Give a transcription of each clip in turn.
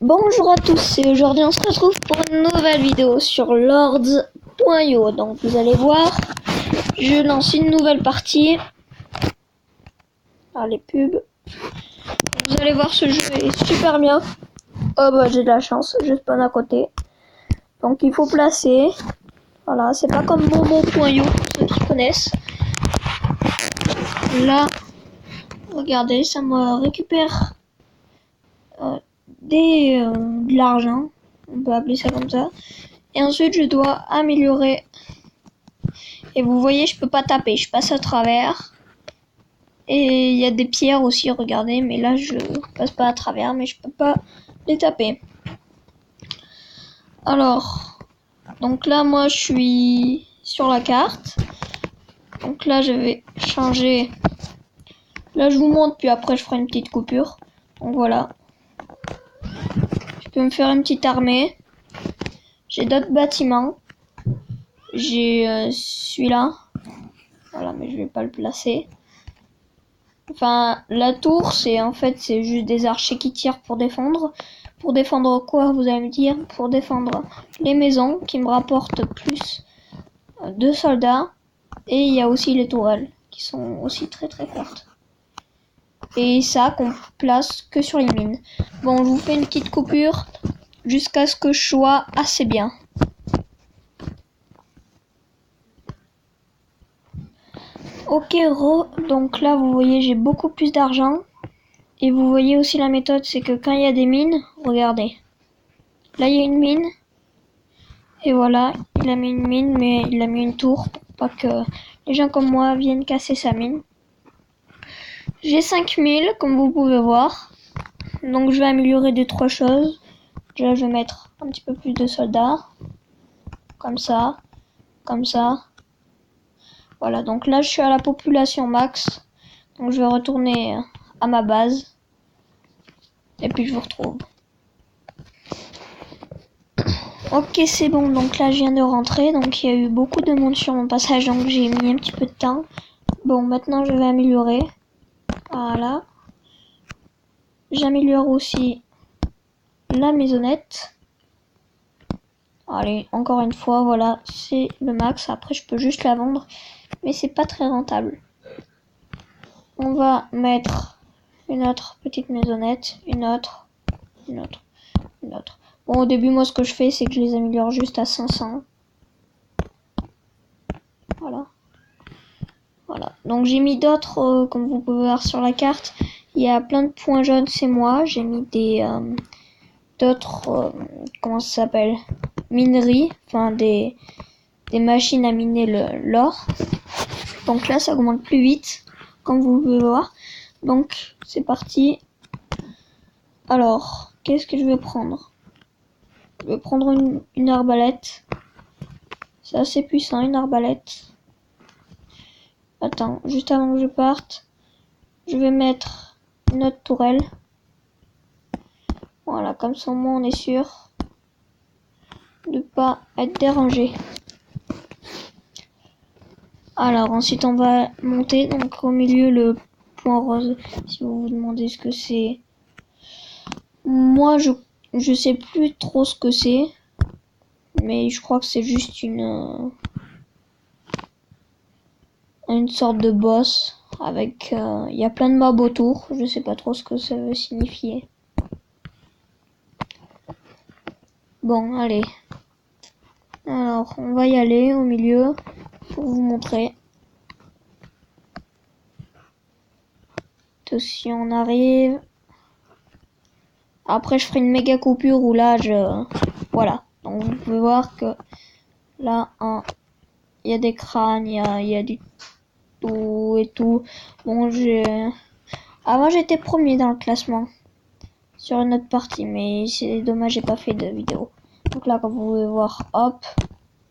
Bonjour à tous et aujourd'hui on se retrouve pour une nouvelle vidéo sur Lords.io. Donc vous allez voir, je lance une nouvelle partie. Ah, les pubs. Vous allez voir, ce jeu est super bien. Oh bah j'ai de la chance, je spawn à côté. Donc il faut placer. Voilà, c'est pas comme Momo.io pour ceux qui connaissent. Là, regardez, ça me récupère de l'argent. On peut appeler ça comme ça. Et ensuite je dois améliorer. Et vous voyez, je peux pas taper, je passe à travers. Et il y a des pierres aussi, regardez, mais là je passe pas à travers, mais je peux pas les taper. Alors, donc là moi je suis sur la carte. Donc là je vais changer. Là je vous montre, puis après je ferai une petite coupure. Donc voilà. Je peux me faire une petite armée. J'ai d'autres bâtiments. J'ai celui-là. Voilà, mais je vais pas le placer. Enfin, la tour, c'est juste des archers qui tirent pour défendre. Pour défendre quoi, vous allez me dire? Pour défendre les maisons qui me rapportent plus de soldats. Et il y a aussi les tourelles qui sont aussi très très fortes. Et ça qu'on place que sur les mines. Bon, je vous fais une petite coupure jusqu'à ce que je sois assez bien. Ok, donc là vous voyez j'ai beaucoup plus d'argent. Et vous voyez aussi la méthode, c'est que quand il y a des mines, regardez. Là il y a une mine. Et voilà, il a mis une mine, mais il a mis une tour pour pas que les gens comme moi viennent casser sa mine. J'ai 5000 comme vous pouvez voir. Donc je vais améliorer 2-3 choses. Déjà je vais mettre un petit peu plus de soldats. Comme ça. Comme ça. Voilà, donc là je suis à la population max. Donc je vais retourner à ma base. Et puis je vous retrouve. Ok, c'est bon, donc là je viens de rentrer. Donc il y a eu beaucoup de monde sur mon passage, donc j'ai mis un petit peu de temps. Bon, maintenant je vais améliorer. Voilà. J'améliore aussi la maisonnette. Allez, encore une fois, voilà, c'est le max. Après je peux juste la vendre, mais c'est pas très rentable. On va mettre une autre petite maisonnette, une autre. Bon, au début, moi, ce que je fais, c'est que je les améliore juste à 500. Voilà. Donc, j'ai mis d'autres, comme vous pouvez voir sur la carte. Il y a plein de points jaunes, c'est moi. J'ai mis d'autres, comment ça s'appelle? Mineries. Enfin, des machines à miner l'or. Donc là, ça augmente plus vite, comme vous pouvez voir. Donc, c'est parti. Alors, qu'est-ce que je vais prendre? Je vais prendre une arbalète. C'est assez puissant, une arbalète. Attends, juste avant que je parte, je vais mettre une autre tourelle. Voilà, comme ça au moins on est sûr de pas être dérangé. Alors ensuite on va monter, donc au milieu le point rose, si vous vous demandez ce que c'est. Moi je sais plus trop ce que c'est, mais je crois que c'est juste une sorte de boss avec il y a plein de mobs autour, je sais pas trop ce que ça veut signifier. Bon, allez. Alors, on va y aller au milieu pour vous montrer. Si on arrive. Après, je ferai une méga coupure où là, voilà. Donc, vous pouvez voir que là, il y a des crânes, il y a du tout et tout. Bon, avant, j'étais premier dans le classement sur une autre partie, mais c'est dommage, j'ai pas fait de vidéo. Donc là, comme vous pouvez voir, hop,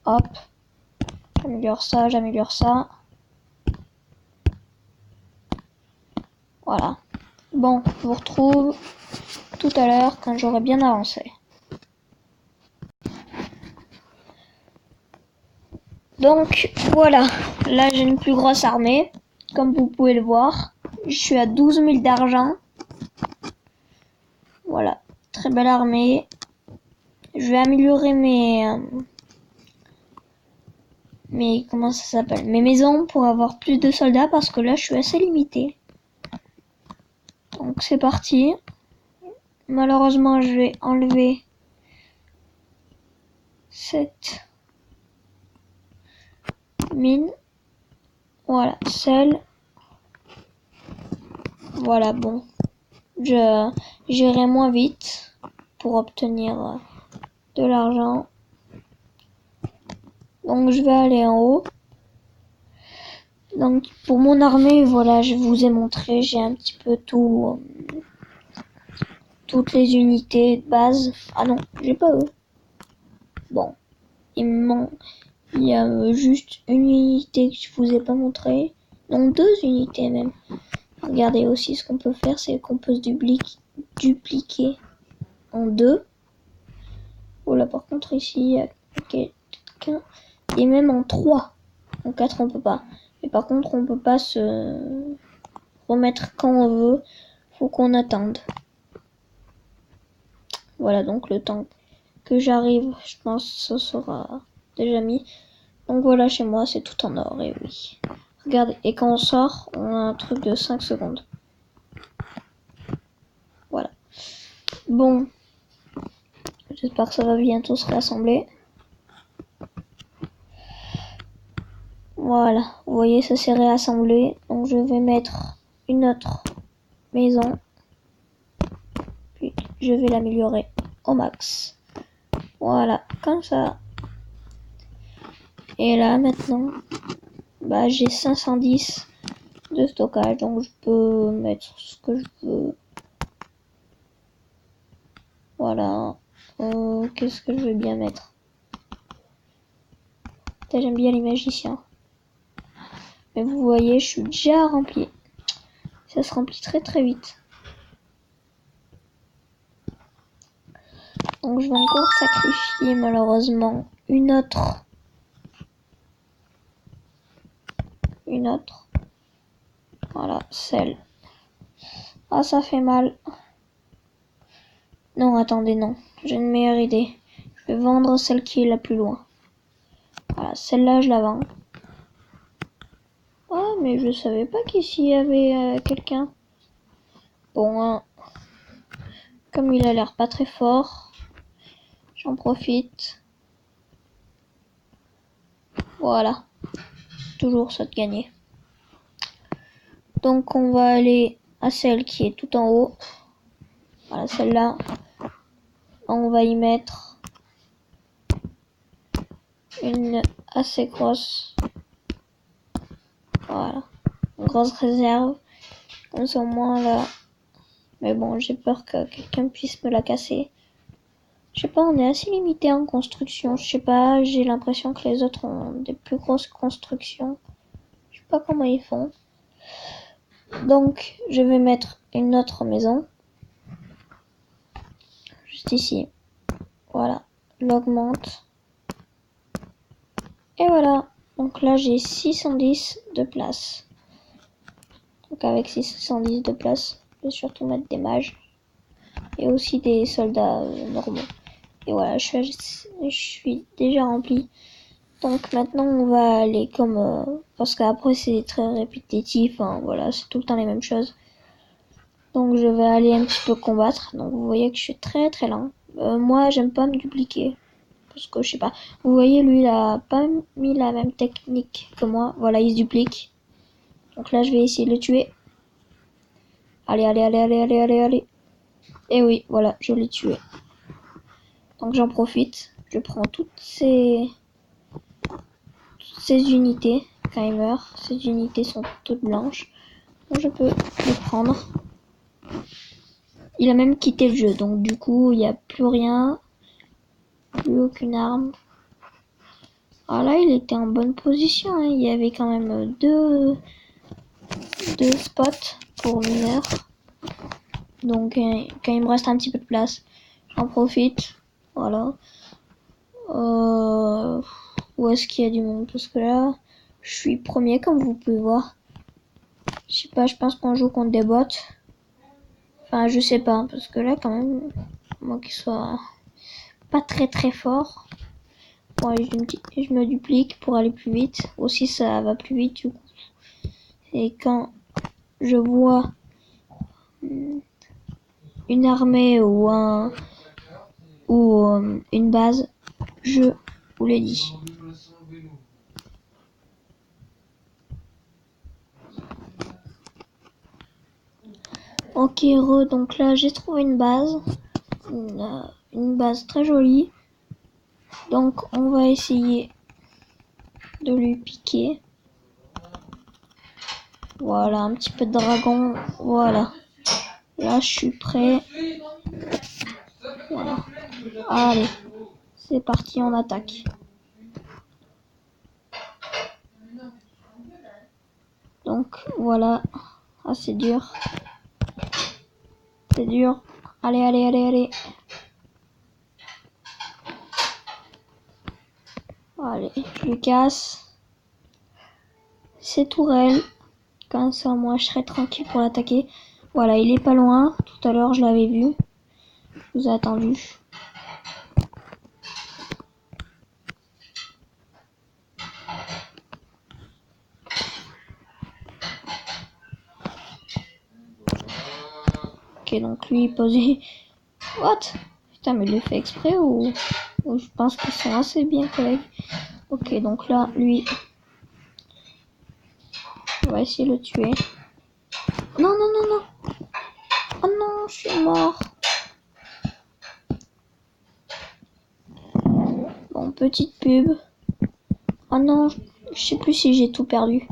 hop. J'améliore ça. Voilà. Bon, je vous retrouve tout à l'heure quand j'aurai bien avancé. Donc voilà, là j'ai une plus grosse armée, comme vous pouvez le voir. Je suis à 12 000 d'argent. Voilà, très belle armée. Je vais améliorer mes comment ça s'appelle, mes maisons pour avoir plus de soldats parce que là je suis assez limité. Donc c'est parti. Malheureusement je vais enlever cette mine. Voilà, celle. Voilà, bon. J'irai moins vite pour obtenir de l'argent. Donc je vais aller en haut. Donc pour mon armée, voilà, je vous ai montré, j'ai un petit peu toutes les unités de base. Ah non, j'ai pas eux. Bon, il y a juste une unité que je vous ai pas montré. Non, 2 unités même. Regardez aussi, ce qu'on peut faire, c'est qu'on peut se dupliquer en 2. Oh là, par contre, ici, il y a quelqu'un. Et même en 3. En 4, on peut pas. Mais par contre, on peut pas se remettre quand on veut. Faut qu'on attende. Voilà, donc le temps que j'arrive, je pense que ce sera déjà mis. Donc voilà, chez moi, c'est tout en or, et oui. Regardez, et quand on sort, on a un truc de 5 secondes. Voilà. Bon. J'espère que ça va bientôt se réassembler. Voilà, vous voyez, ça s'est réassemblé. Donc je vais mettre une autre maison. Puis je vais l'améliorer au max. Voilà, comme ça. Et là maintenant, bah, j'ai 510 de stockage. Donc je peux mettre ce que je veux. Voilà. Qu'est-ce que je vais bien mettre? J'aime bien les magiciens. Mais vous voyez, je suis déjà rempli. Ça se remplit très très vite. Donc je vais encore sacrifier malheureusement une autre. Voilà, celle. Ah, ça fait mal. Non, attendez, non. J'ai une meilleure idée. Je vais vendre celle qui est la plus loin. Voilà, celle-là, je la vends. Ah, mais je savais pas qu'ici il y avait quelqu'un. Bon, hein, comme il a l'air pas très fort, j'en profite. Voilà. Toujours ça de gagner. Donc, on va aller à celle qui est tout en haut. Voilà, celle-là. On va y mettre une assez grosse. Voilà. Une grosse réserve. Comme ça, au moins, là. Mais bon, j'ai peur que quelqu'un puisse me la casser. Je sais pas, on est assez limité en construction. Je sais pas, j'ai l'impression que les autres ont des plus grosses constructions. Je sais pas comment ils font. Donc, je vais mettre une autre maison. Juste ici. Voilà. L'augmente. Et voilà. Donc là, j'ai 610 de place. Donc avec 610 de place, je vais surtout mettre des mages. Et aussi des soldats normaux. Et voilà, je suis déjà rempli. Donc maintenant on va aller comme parce qu'après c'est très répétitif, hein, voilà, c'est tout le temps les mêmes choses. Donc je vais aller un petit peu combattre. Donc vous voyez que je suis très très lent. Moi j'aime pas me dupliquer parce que je sais pas. Vous voyez, lui il a pas mis la même technique que moi. Voilà, il se duplique. Donc là je vais essayer de le tuer. Allez, allez, allez, allez, allez, allez, allez. Et oui, voilà, je l'ai tué. Donc j'en profite. Je prends toutes ces unités quand il meurt. Ces unités sont toutes blanches. Donc je peux les prendre. Il a même quitté le jeu. Donc du coup, il n'y a plus rien. Plus aucune arme. Ah là, il était en bonne position. Hein. Il y avait quand même deux spots pour mineurs. Donc quand il me reste un petit peu de place, j'en profite. Voilà. Où est-ce qu'il y a du monde? Parce que là, je suis premier comme vous pouvez voir. Je sais pas, je pense qu'on joue contre des bots. Enfin, je sais pas, parce que là, quand même, moi qui soit pas très fort. Bon, je me duplique pour aller plus vite. Aussi, ça va plus vite du coup. Et quand je vois une armée ou une base, je vous l'ai dit. Ok, donc là j'ai trouvé une base, une base très jolie. Donc on va essayer de lui piquer. Voilà, un petit peu de dragon. Voilà. Là je suis prêt. Voilà. Allez, c'est parti, on attaque. Donc voilà. Ah, c'est dur. C'est dur. Allez. Allez, je le casse. Ces tourelles. Comme ça, moi, je serai tranquille pour l'attaquer. Voilà, il est pas loin. Tout à l'heure, je l'avais vu. Je vous ai attendu. Ok, donc lui, il posait... What? Putain, mais il le fait exprès ou je pense qu'ils sont assez bien collègues. Ok, donc là, lui... On va essayer de le tuer. Non. Oh non, je suis mort. Bon, petite pub. Oh non, je sais plus si j'ai tout perdu.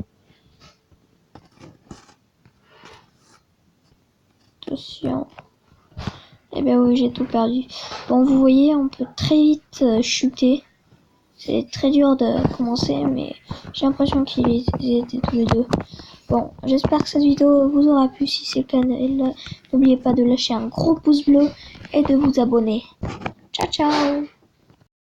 Attention. Eh bien oui, j'ai tout perdu. Bon, vous voyez, on peut très vite chuter. C'est très dur de commencer, mais j'ai l'impression qu'ils étaient tous les deux. Bon, j'espère que cette vidéo vous aura plu. Si c'est le cas, n'oubliez pas de lâcher un gros pouce bleu et de vous abonner. Ciao.